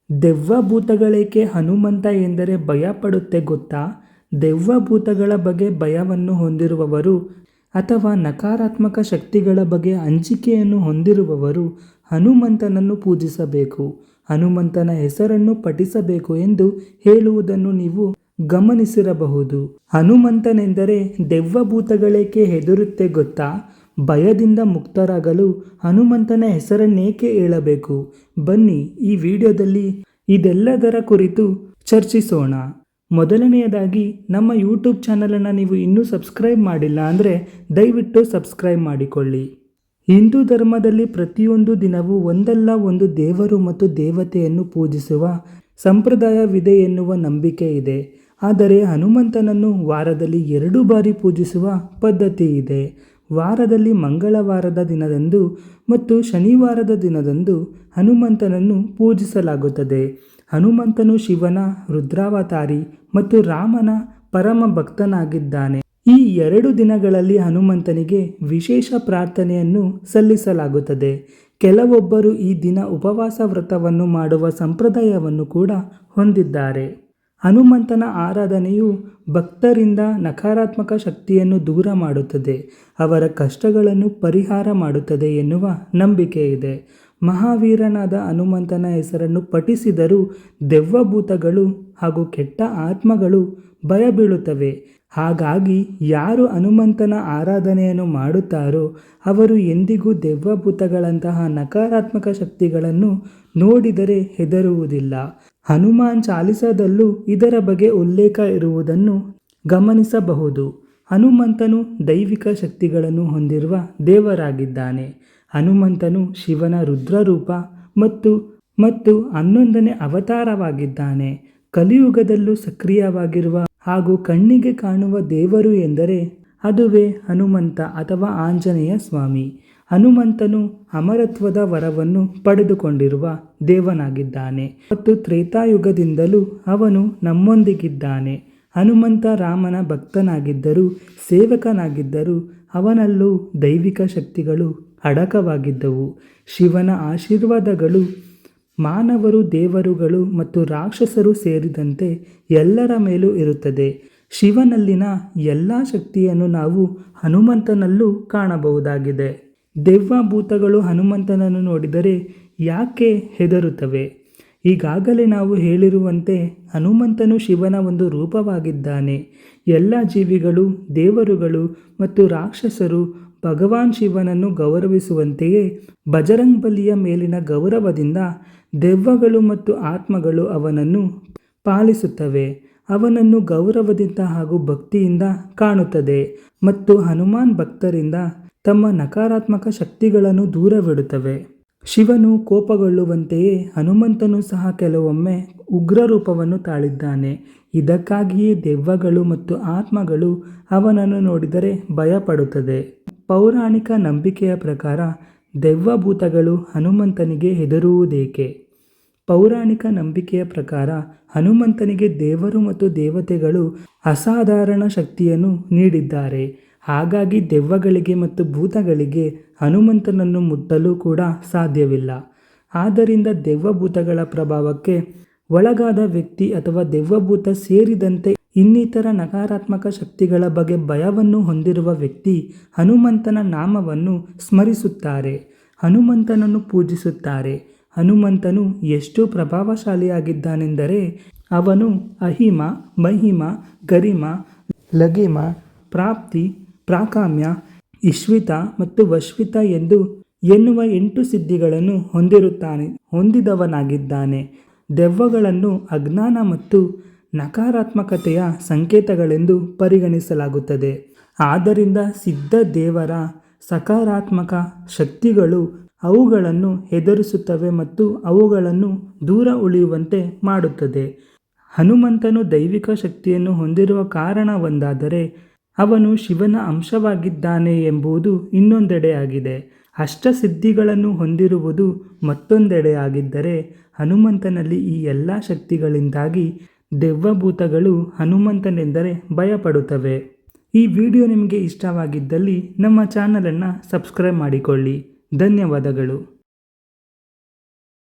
ದೆವ್ವ ಭೂತಗಳೇಕೆ ಹನುಮಂತ ಎಂದರೆ ಭಯಪಡುತ್ತೆ ಗೊತ್ತಾ? ದೆವ್ವ ಭೂತಗಳ ಬಗ್ಗೆ ಭಯವನ್ನು ಹೊಂದಿರುವವರು ಅಥವಾ ನಕಾರಾತ್ಮಕ ಶಕ್ತಿಗಳ ಬಗ್ಗೆ ಅಂಜಿಕೆಯನ್ನು ಹೊಂದಿರುವವರು ಹನುಮಂತನನ್ನು ಪೂಜಿಸಬೇಕು, ಹನುಮಂತನ ಹೆಸರನ್ನು ಪಠಿಸಬೇಕು ಎಂದು ಹೇಳುವುದನ್ನು ನೀವು ಗಮನಿಸಿರಬಹುದು. ಹನುಮಂತನೆಂದರೆ ದೆವ್ವ ಭೂತಗಳೇಕೆ ಹೆದರುತ್ತೆ ಗೊತ್ತಾ? ಭಯದಿಂದ ಮುಕ್ತರಾಗಲು ಹನುಮಂತನ ಹೆಸರನ್ನೇಕೆ ಹೇಳಬೇಕು? ಬನ್ನಿ ಈ ವಿಡಿಯೋದಲ್ಲಿ ಇದೆಲ್ಲದರ ಕುರಿತು ಚರ್ಚಿಸೋಣ. ಮೊದಲನೆಯದಾಗಿ, ನಮ್ಮ ಯೂಟ್ಯೂಬ್ ಚಾನಲನ್ನು ನೀವು ಇನ್ನೂ ಸಬ್ಸ್ಕ್ರೈಬ್ ಮಾಡಿಲ್ಲ ಅಂದರೆ ದಯವಿಟ್ಟು ಸಬ್ಸ್ಕ್ರೈಬ್ ಮಾಡಿಕೊಳ್ಳಿ. ಹಿಂದೂ ಧರ್ಮದಲ್ಲಿ ಪ್ರತಿಯೊಂದು ದಿನವೂ ಒಂದಲ್ಲ ಒಂದು ದೇವರು ಮತ್ತು ದೇವತೆಯನ್ನು ಪೂಜಿಸುವ ಸಂಪ್ರದಾಯವಿದೆ ಎನ್ನುವ ನಂಬಿಕೆ ಇದೆ. ಆದರೆ ಹನುಮಂತನನ್ನು ವಾರದಲ್ಲಿ 2 ಬಾರಿ ಪೂಜಿಸುವ ಪದ್ಧತಿ ಇದೆ. ವಾರದಲ್ಲಿ ಮಂಗಳವಾರದ ದಿನದಂದು ಮತ್ತು ಶನಿವಾರದ ದಿನದಂದು ಹನುಮಂತನನ್ನು ಪೂಜಿಸಲಾಗುತ್ತದೆ. ಹನುಮಂತನು ಶಿವನ ರುದ್ರಾವತಾರಿ ಮತ್ತು ರಾಮನ ಪರಮ ಭಕ್ತನಾಗಿದ್ದಾನೆ. ಈ 2 ದಿನಗಳಲ್ಲಿ ಹನುಮಂತನಿಗೆ ವಿಶೇಷ ಪ್ರಾರ್ಥನೆಯನ್ನು ಸಲ್ಲಿಸಲಾಗುತ್ತದೆ. ಕೆಲವೊಬ್ಬರು ಈ ದಿನ ಉಪವಾಸ ವ್ರತವನ್ನು ಮಾಡುವ ಸಂಪ್ರದಾಯವನ್ನು ಕೂಡ ಹೊಂದಿದ್ದಾರೆ. ಹನುಮಂತನ ಆರಾಧನೆಯು ಭಕ್ತರಿಂದ ನಕಾರಾತ್ಮಕ ಶಕ್ತಿಯನ್ನು ದೂರ ಮಾಡುತ್ತದೆ, ಅವರ ಕಷ್ಟಗಳನ್ನು ಪರಿಹಾರ ಮಾಡುತ್ತದೆ ಎನ್ನುವ ನಂಬಿಕೆ ಇದೆ. ಮಹಾವೀರನಾದ ಹನುಮಂತನ ಹೆಸರನ್ನು ಪಠಿಸಿದರೂ ದೆವ್ವ ಭೂತಗಳು ಹಾಗೂ ಕೆಟ್ಟ ಆತ್ಮಗಳು ಭಯ ಬೀಳುತ್ತವೆ. ಹಾಗಾಗಿ ಯಾರು ಹನುಮಂತನ ಆರಾಧನೆಯನ್ನು ಮಾಡುತ್ತಾರೋ ಅವರು ಎಂದಿಗೂ ದೆವ್ವ ಭೂತಗಳಂತಹ ನಕಾರಾತ್ಮಕ ಶಕ್ತಿಗಳನ್ನು ನೋಡಿದರೆ ಹೆದರುವುದಿಲ್ಲ. ಹನುಮಾನ್ ಚಾಲಿಸಾದಲ್ಲೂ ಇದರ ಬಗ್ಗೆ ಉಲ್ಲೇಖ ಇರುವುದನ್ನು ಗಮನಿಸಬಹುದು. ಹನುಮಂತನು ದೈವಿಕ ಶಕ್ತಿಗಳನ್ನು ಹೊಂದಿರುವ ದೇವರಾಗಿದ್ದಾನೆ. ಹನುಮಂತನು ಶಿವನ ರುದ್ರರೂಪ ಮತ್ತು 11ನೇ ಅವತಾರವಾಗಿದ್ದಾನೆ. ಕಲಿಯುಗದಲ್ಲೂ ಸಕ್ರಿಯವಾಗಿರುವ ಹಾಗೂ ಕಣ್ಣಿಗೆ ಕಾಣುವ ದೇವರು ಎಂದರೆ ಅದುವೇ ಹನುಮಂತ ಅಥವಾ ಆಂಜನೇಯ ಸ್ವಾಮಿ. ಹನುಮಂತನು ಅಮರತ್ವದ ವರವನ್ನು ಪಡೆದುಕೊಂಡಿರುವ ದೇವನಾಗಿದ್ದಾನೆ ಮತ್ತು ತ್ರೇತಾಯುಗದಿಂದಲೂ ಅವನು ನಮ್ಮೊಂದಿಗಿದ್ದಾನೆ. ಹನುಮಂತ ರಾಮನ ಭಕ್ತನಾಗಿದ್ದರೂ ಸೇವಕನಾಗಿದ್ದರೂ ಅವನಲ್ಲೂ ದೈವಿಕ ಶಕ್ತಿಗಳು ಅಡಕವಾಗಿದ್ದವು. ಶಿವನ ಆಶೀರ್ವಾದಗಳು ಮಾನವರು, ದೇವರುಗಳು ಮತ್ತು ರಾಕ್ಷಸರು ಸೇರಿದಂತೆ ಎಲ್ಲರ ಮೇಲೂ ಇರುತ್ತದೆ. ಶಿವನಲ್ಲಿನ ಎಲ್ಲ ಶಕ್ತಿಯನ್ನು ನಾವು ಹನುಮಂತನಲ್ಲೂ ಕಾಣಬಹುದಾಗಿದೆ. ದೆವ್ವ ಭೂತಗಳು ಹನುಮಂತನನ್ನು ನೋಡಿದರೆ ಯಾಕೆ ಹೆದರುತ್ತವೆ? ಈಗಾಗಲೇ ನಾವು ಹೇಳಿರುವಂತೆ ಹನುಮಂತನು ಶಿವನ ಒಂದು ರೂಪವಾಗಿದ್ದಾನೆ. ಎಲ್ಲ ಜೀವಿಗಳು, ದೇವರುಗಳು ಮತ್ತು ರಾಕ್ಷಸರು ಭಗವಾನ್ ಶಿವನನ್ನು ಗೌರವಿಸುವಂತೆಯೇ ಬಜರಂಗಬಲಿಯ ಮೇಲಿನ ಗೌರವದಿಂದ ದೆವ್ವಗಳು ಮತ್ತು ಆತ್ಮಗಳು ಅವನನ್ನು ಪಾಲಿಸುತ್ತವೆ. ಅವನನ್ನು ಗೌರವದಿಂದ ಹಾಗೂ ಭಕ್ತಿಯಿಂದ ಕಾಣುತ್ತದೆ ಮತ್ತು ಹನುಮಾನ್ ಭಕ್ತರಿಂದ ತಮ್ಮ ನಕಾರಾತ್ಮಕ ಶಕ್ತಿಗಳನ್ನು ದೂರವಿಡುತ್ತವೆ. ಶಿವನು ಕೋಪಗೊಳ್ಳುವಂತೆಯೇ ಹನುಮಂತನು ಸಹ ಕೆಲವೊಮ್ಮೆ ಉಗ್ರ ರೂಪವನ್ನು ತಾಳಿದ್ದಾನೆ. ಇದಕ್ಕಾಗಿಯೇ ದೆವ್ವಗಳು ಮತ್ತು ಆತ್ಮಗಳು ಅವನನ್ನು ನೋಡಿದರೆ ಭಯಪಡುತ್ತದೆ. ಪೌರಾಣಿಕ ನಂಬಿಕೆಯ ಪ್ರಕಾರ ದೆವ್ವ ಭೂತಗಳು ಹನುಮಂತನಿಗೆ ಹೆದರುವುದೇಕೆ? ಪೌರಾಣಿಕ ನಂಬಿಕೆಯ ಪ್ರಕಾರ ಹನುಮಂತನಿಗೆ ದೇವರು ಮತ್ತು ದೇವತೆಗಳು ಅಸಾಧಾರಣ ಶಕ್ತಿಯನ್ನು ನೀಡಿದ್ದಾರೆ. ಹಾಗಾಗಿ ದೆವ್ವಗಳಿಗೆ ಮತ್ತು ಭೂತಗಳಿಗೆ ಹನುಮಂತನನ್ನು ಮುಟ್ಟಲು ಕೂಡ ಸಾಧ್ಯವಿಲ್ಲ. ಆದ್ದರಿಂದ ದೆವ್ವ ಭೂತಗಳ ಪ್ರಭಾವಕ್ಕೆ ಒಳಗಾದ ವ್ಯಕ್ತಿ ಅಥವಾ ದೆವ್ವಭೂತ ಸೇರಿದಂತೆ ಇನ್ನಿತರ ನಕಾರಾತ್ಮಕ ಶಕ್ತಿಗಳ ಬಗ್ಗೆ ಭಯವನ್ನು ಹೊಂದಿರುವ ವ್ಯಕ್ತಿ ಹನುಮಂತನ ನಾಮವನ್ನು ಸ್ಮರಿಸುತ್ತಾರೆ, ಹನುಮಂತನನ್ನು ಪೂಜಿಸುತ್ತಾರೆ. ಹನುಮಂತನು ಎಷ್ಟು ಪ್ರಭಾವಶಾಲಿಯಾಗಿದ್ದಾನೆಂದರೆ ಅವನು ಅಹಿಮ, ಮಹಿಮ, ಗರಿಮ, ಲಘಿಮ, ಪ್ರಾಪ್ತಿ, ಪ್ರಾಕಾಮ್ಯ, ಇಶ್ವಿತ ಮತ್ತು ವಶ್ವಿತ ಎನ್ನುವ 8 ಸಿದ್ಧಿಗಳನ್ನು ಹೊಂದಿದವನಾಗಿದ್ದಾನೆ. ದೆವ್ವಗಳನ್ನು ಅಜ್ಞಾನ ಮತ್ತು ನಕಾರಾತ್ಮಕತೆಯ ಸಂಕೇತಗಳೆಂದು ಪರಿಗಣಿಸಲಾಗುತ್ತದೆ. ಆದ್ದರಿಂದ ಸಿದ್ಧ ದೇವರ ಸಕಾರಾತ್ಮಕ ಶಕ್ತಿಗಳು ಅವುಗಳನ್ನು ಹೆದರಿಸುತ್ತವೆ ಮತ್ತು ಅವುಗಳನ್ನು ದೂರ ಉಳಿಯುವಂತೆ ಮಾಡುತ್ತದೆ. ಹನುಮಂತನು ದೈವಿಕ ಶಕ್ತಿಯನ್ನು ಹೊಂದಿರುವ ಕಾರಣ ಒಂದಾದರೆ ಅವನು ಶಿವನ ಅಂಶವಾಗಿದ್ದಾನೆ ಎಂಬುದು ಇನ್ನೊಂದೆಡೆಯಾಗಿದೆ. ಅಷ್ಟಸಿದ್ಧಿಗಳನ್ನು ಹೊಂದಿರುವುದು ಮತ್ತೊಂದೆಡೆಯಾಗಿದ್ದರೆ ಹನುಮಂತನಲ್ಲಿ ಈ ಎಲ್ಲ ಶಕ್ತಿಗಳಿಂದಾಗಿ ದೆವ್ವಭೂತಗಳು ಹನುಮಂತನೆಂದರೆ ಭಯಪಡುತ್ತವೆ. ಈ ವಿಡಿಯೋ ನಿಮಗೆ ಇಷ್ಟವಾಗಿದ್ದಲ್ಲಿ ನಮ್ಮ ಚಾನಲನ್ನು ಸಬ್ಸ್ಕ್ರೈಬ್ ಮಾಡಿಕೊಳ್ಳಿ. ಧನ್ಯವಾದಗಳು.